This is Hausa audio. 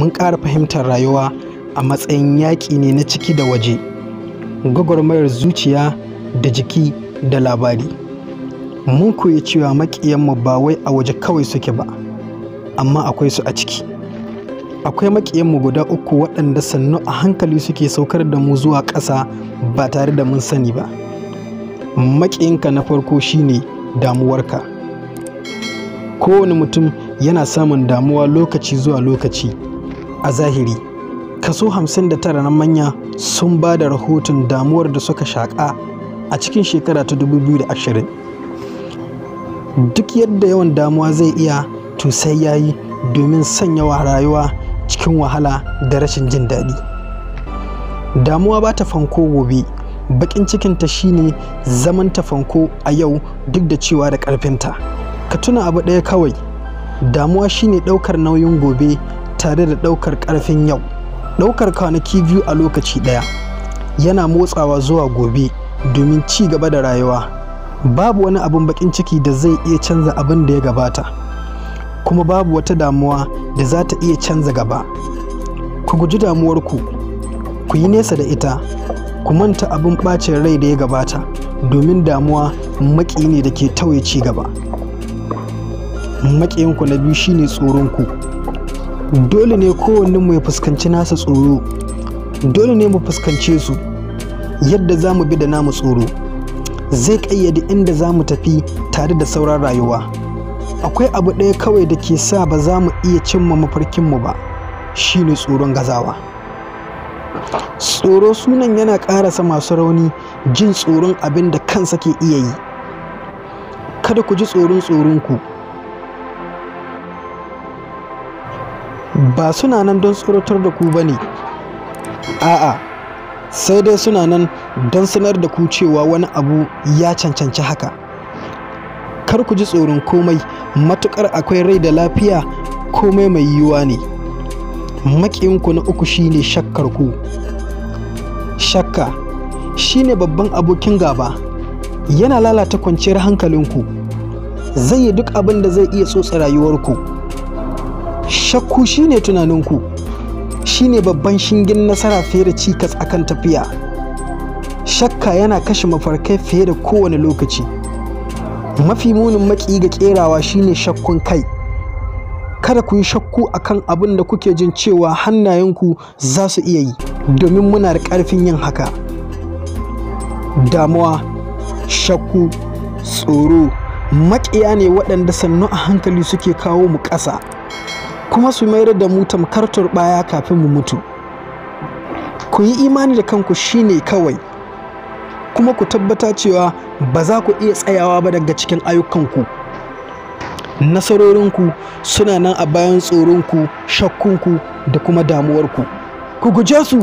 mun ƙara fahimtar rayuwa a matsayin yaƙi ne na ciki da waje, gwagwarmayar zuciya da jiki da labari. Mun koyi cewa maƙiyanmu ba wai a waje kawai suke ba, amma akwai su a ciki. Akwai maƙiyanmu guda uku waɗanda sannu a hankali suke saukar da mu zuwa ƙasa ba tare da mun sani ba. Maƙiyinka na farko shine damuwarka. Kowane mutum yana samun damuwa lokaci zuwa lokaci. A zahiri, kaso 59 na manya sun ba da rahoton damuwar da suka shaƙa a cikin shekara ta 2020. Duk yadda yawan damuwa zai iya, to sai ya yi domin sanya wa rayuwa cikin wahala da rashin jin daɗi. Damuwa ba ta fanko gobe, baƙin cikinta shine zaman ta fanko a yau duk da cewa da ƙarfinta. Ka tuna abu ɗaya kawai, damuwa shine ɗaukar nauyin gobe tare da ɗaukar ƙarfin yau. Ɗaukar kwanaki biyu a lokaci ɗaya yana motsawa zuwa gobe domin ci gaba da rayuwa. Babu wani abin baƙin ciki da zai iya canza abin da ya gabata, kuma babu wata damuwa da za ta iya canza gaba. Ku guji damuwarku, ku yi nesa da ita, ku manta abin ɓacin rai da ya gabata, domin damuwa maƙiyi ne da ke tauye ci gaba. Maƙiyinku na biyu shine tsoronku. Dole ne kowannenmu ya fuskanci nasa tsoro. Dole ne mu fuskance su. Yadda za mu bi da namu tsoro zai ƙayyade inda za mu tafi tare da sauran rayuwa. Akwai abu ɗaya kawai da ke sa ba za mu iya cimma mafarkinmu ba, shine tsoron gazawa. Tsoro sunan yana ƙarasa masu rauni jin tsoron abin da kansa ke iya yi. Kada ku ji tsoron tsoronku. Ba suna nan don tsoratar da ku ba ne, a'a, sai dai suna nan don sanar da ku cewa wani abu ya cancanci haka. Kar ku ji tsoron komai, matuƙar akwai rai da lafiya, komai mai yiwuwa ne. Maƙiyinku na uku shine shakkar ku. Shakka shine babban abokin gaba, yana lalata kwanciyar hankalinku, zai yi duk abin da zai iya tsotsa rayuwarku. Shakku shine tunaninku, shine babban shingen nasara fiye da cikas akan tafiya. Shakka yana kashe mafarkai fiye da kowane lokaci. Mafi munin maƙiyi ga ƙerawa shine shakkun kai. Kada ku yi shakku akan abin da kuke jin cewa hannayenku za su iya yi, domin muna da ƙarfin yin haka. Damuwa, shakku, tsoro maƙiya ne waɗanda sannu a hankali suke kawo mu ƙasa, kuma su mayar da mu tamkar turɓaya kafin mu mutu. Ku yi imani da kanku shine kawai, kuma ku tabbata cewa ba za ku iya tsayawa ba daga cikin ayyukanku. Nasarorinku suna nan a bayan tsoronku, shakkunku da kuma damuwarku. Ku guje su!